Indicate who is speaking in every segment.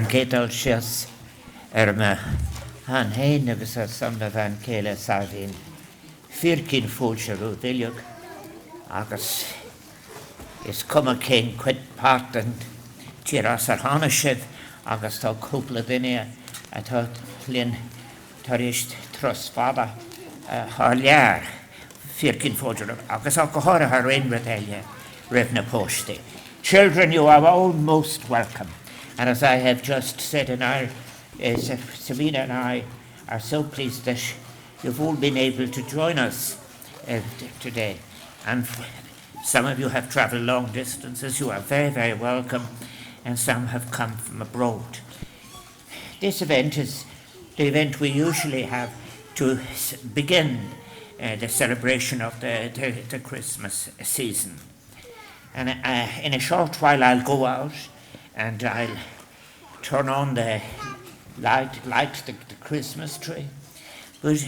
Speaker 1: an gédal sias me an hain agus a samna van céile sardín fircin fúlseú bhiliog agus is cuma cén cuid pátan tíras ar hána sibh agus tá cúpla duine atá líon tar éist tros fada th lear fircin fúlseú agus á go háir ar réonrad eile ribh na póiste. Children, you are all most welcome. And as I have just said, Sabina and I are so pleased that you've all been able to join us today. And some of you have travelled long distances. You are very, very welcome. And some have come from abroad. This event is the event we usually have to begin the celebration of the Christmas season. And in a short while I'll go out and I'll turn on the light the Christmas tree. But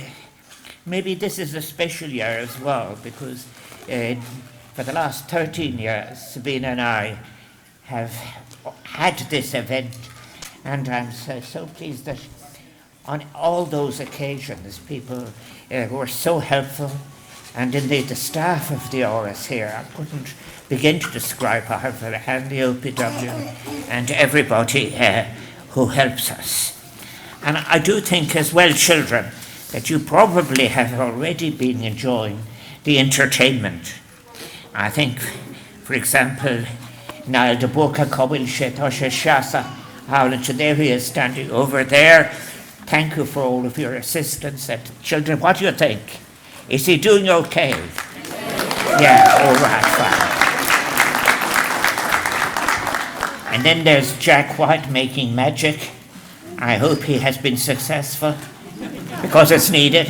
Speaker 1: maybe this is a special year as well, because for the last 13 years Sabina and I have had this event, and I'm so pleased that on all those occasions people were so helpful, and indeed the staff of the ORS here, I couldn't begin to describe how helpful, and the OPW and everybody who helps us. And I do think as well, children, that you probably have already been enjoying the entertainment. I think, for example, Niall de Boca Cobil Shetosha Shasa Howland, there he is standing over there. Thank you for all of your assistance. And children, what do you think? Is he doing okay? Yeah, all right, fine. And then there's Jack White making magic. I hope he has been successful, because it's needed.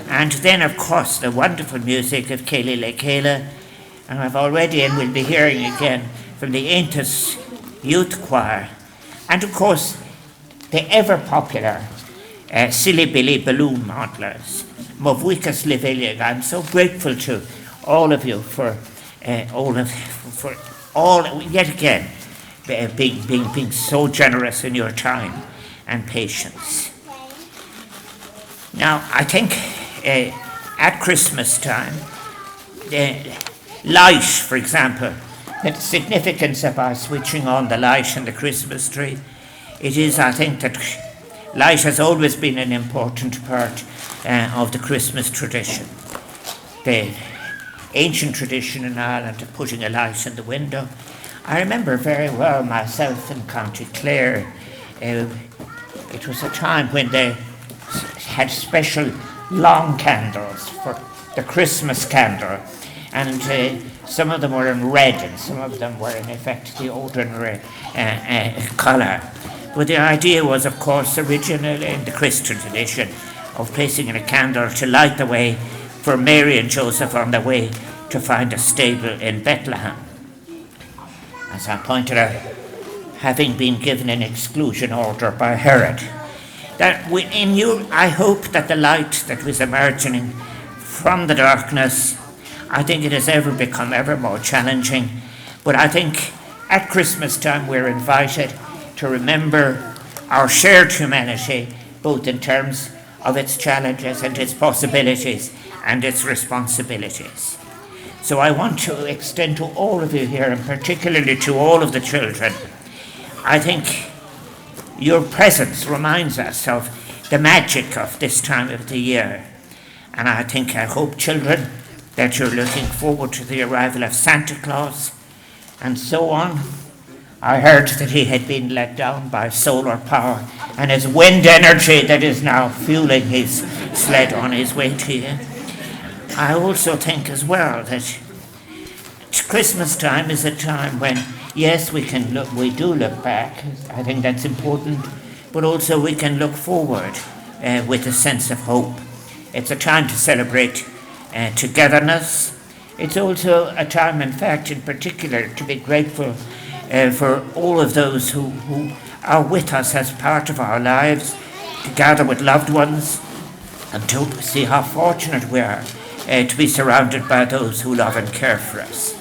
Speaker 1: And then, of course, the wonderful music of Céile Le Céile. And I've already, and we'll be hearing again, from the Aontas Youth Choir. And, of course, the ever-popular Silly Billy Balloon Modelers. Movuikas Liveliag. I'm so grateful to all of you for all, yet again, being so generous in your time and patience. Now, I think at Christmas time, light, for example, the significance of our switching on the light in the Christmas tree, it is, I think, that light has always been an important part of the Christmas tradition. The ancient tradition in Ireland of putting a light in the window. I remember very well myself in County Clare. It was a time when they had special long candles for the Christmas candle, and some of them were in red and some of them were in effect the ordinary colour. But the idea was, of course, originally in the Christian tradition of placing in a candle to light the way for Mary and Joseph on their way to find a stable in Bethlehem. As I pointed out, having been given an exclusion order by Herod. That I hope that the light that was emerging from the darkness, I think it has ever become ever more challenging. But I think at Christmas time we're invited to remember our shared humanity, both in terms of its challenges and its possibilities and its responsibilities. So I want to extend to all of you here, and particularly to all of the children, I think your presence reminds us of the magic of this time of the year. And I hope, children, that you're looking forward to the arrival of Santa Claus and so on. I heard that he had been let down by solar power and his wind energy that is now fueling his sled on his way to you. I also think as well that Christmas time is a time when, yes, we do look back. I think that's important, but also we can look forward with a sense of hope. It's a time to celebrate togetherness. It's also a time, in fact, in particular, to be grateful for all of those who are with us as part of our lives, to gather with loved ones, and to see how fortunate we are to be surrounded by those who love and care for us.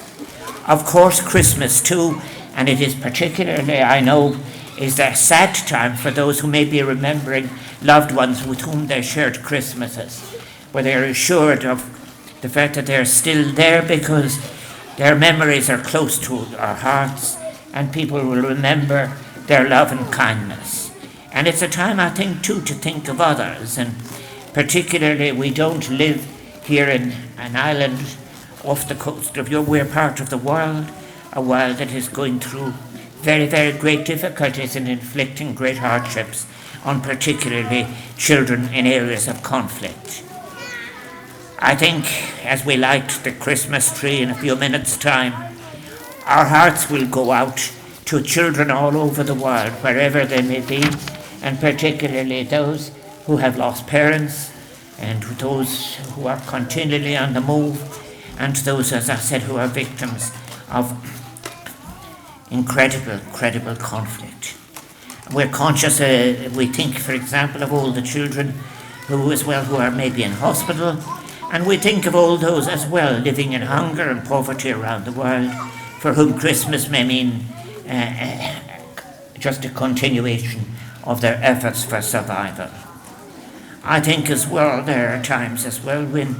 Speaker 1: Of course, Christmas too, and it is particularly, I know, is a sad time for those who may be remembering loved ones with whom they shared Christmases, where they are assured of the fact that they're still there because their memories are close to our hearts and people will remember their love and kindness. And it's a time, I think, too, to think of others, and particularly we don't live here in an island off the coast of Europe. We're part of the world, a world that is going through very, very great difficulties and inflicting great hardships on particularly children in areas of conflict. I think as we light the Christmas tree in a few minutes' time, our hearts will go out to children all over the world, wherever they may be, and particularly those who have lost parents, and those who are continually on the move, and those, as I said, who are victims of incredible conflict. We're conscious, we think, for example, of all the children who are maybe in hospital, and we think of all those as well living in hunger and poverty around the world, for whom Christmas may mean just a continuation of their efforts for survival. I think as well there are times as well when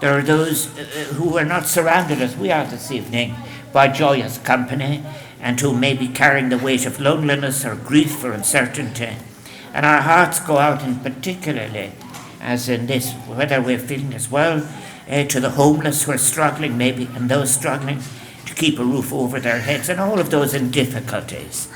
Speaker 1: there are those who are not surrounded as we are this evening by joyous company, and who may be carrying the weight of loneliness or grief or uncertainty. And our hearts go out, in particularly, as in this weather we're feeling as well, to the homeless who are struggling maybe, and those struggling to keep a roof over their heads, and all of those in difficulties.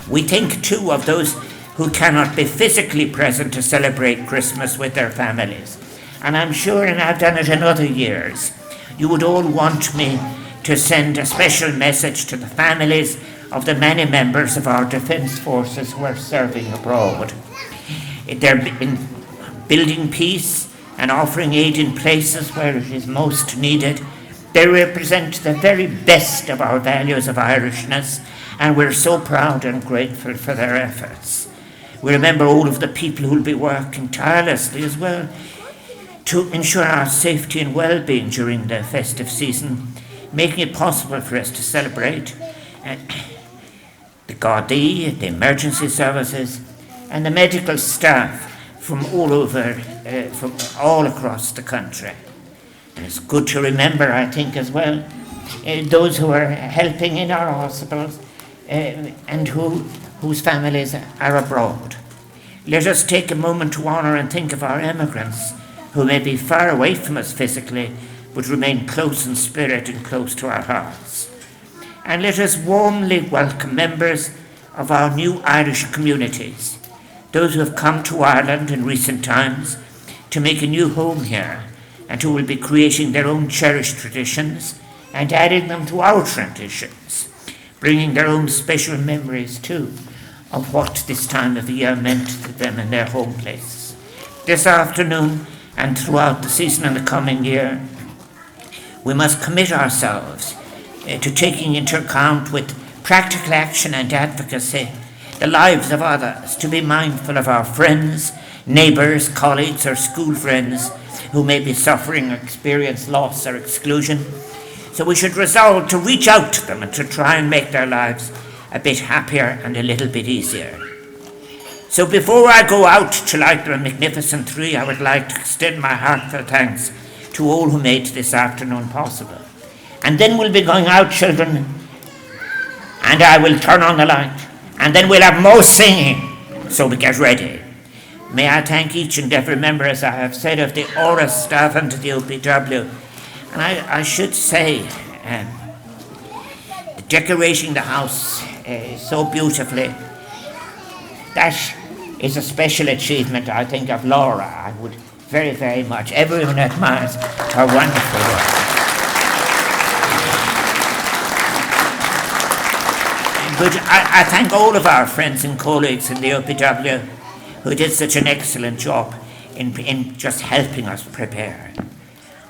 Speaker 1: We think too of those who cannot be physically present to celebrate Christmas with their families. And I'm sure, and I've done it in other years, you would all want me to send a special message to the families of the many members of our defence forces who are serving abroad. They're building peace and offering aid in places where it is most needed. They represent the very best of our values of Irishness, and we're so proud and grateful for their efforts. We remember all of the people who will be working tirelessly as well to ensure our safety and well-being during the festive season, making it possible for us to celebrate the Gardaí, the emergency services, and the medical staff from from all across the country. And it's good to remember, I think, as well, those who are helping in our hospitals and whose families are abroad. Let us take a moment to honour and think of our emigrants who may be far away from us physically, but remain close in spirit and close to our hearts. And let us warmly welcome members of our new Irish communities, those who have come to Ireland in recent times to make a new home here, and who will be creating their own cherished traditions and adding them to our traditions, bringing their own special memories too of what this time of the year meant to them in their home places. This afternoon and throughout the season and the coming year, we must commit ourselves to taking into account with practical action and advocacy the lives of others, to be mindful of our friends, neighbours, colleagues or school friends who may be suffering or experience loss or exclusion. So we should resolve to reach out to them and to try and make their lives a bit happier and a little bit easier. So before I go out to light the magnificent tree, I would like to extend my heartfelt thanks to all who made this afternoon possible. And then we'll be going out, children, and I will turn on the light, and then we'll have more singing, so we get ready. May I thank each and every member, as I have said, of the ORA staff and the OPW. And I should say, decorating the house so beautifully, that is a special achievement, I think, of Laura. I would very, very much. Everyone admires her wonderful work. But I thank all of our friends and colleagues in the OPW who did such an excellent job in just helping us prepare.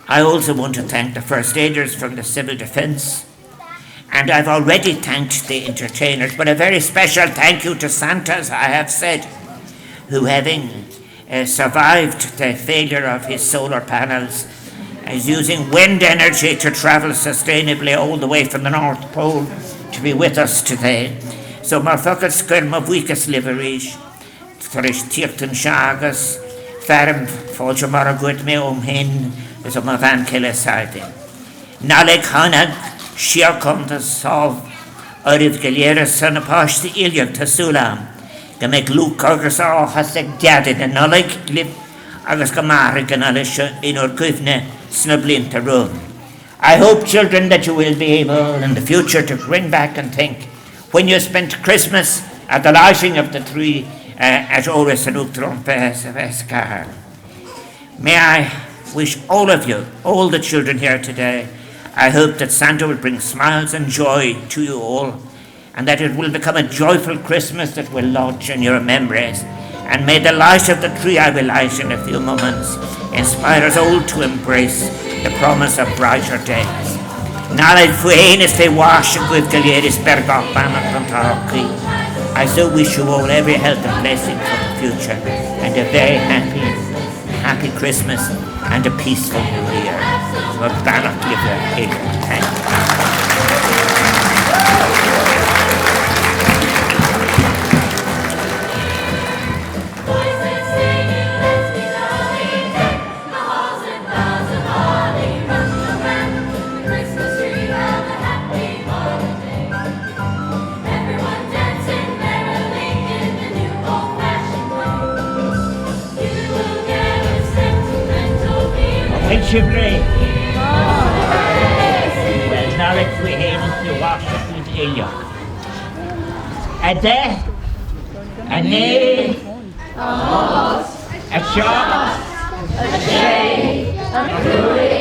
Speaker 1: I also want to thank the first aiders from the Civil Defence, and I've already thanked the entertainers, but a very special thank you to Santa, as I have said, who, having survived the failure of his solar panels, is using wind energy to travel sustainably all the way from the North Pole to be with us today. So mar focail sgurm a bhuicas liveríis, Thrish Tirtan Shagas, Ferm Folger Maragut me hen, is a Mavan Killer Sardin. Nalek Hanag, Sheer Contas Solve, Uriv Galera Son of Posh the Iliak Tasulam, Gamek Luke Coggers or Hasek Daddy, and Nalek Lip, Agus Gamarik and Alisha in Urkuvne, Snublin to room. I hope, children, that you will be able in the future to bring back and think when you spent Christmas at the lighting of the tree at Oris and Uchtrumpes of Escar. May I wish all of you, all the children here today, I hope that Santa will bring smiles and joy to you all, and that it will become a joyful Christmas that will lodge in your memories. And may the light of the tree I will light in a few moments inspire us all to embrace the promise of brighter days. Naled fuein is they wash and with Galieris Bergop and I so wish you all every health and blessing for the future, and a very happy Christmas and a peaceful New Year. Thank you. Chibri. Well, now let's we hail to Washington Iliok. A death, a nay, a horse, a shot, a shade, a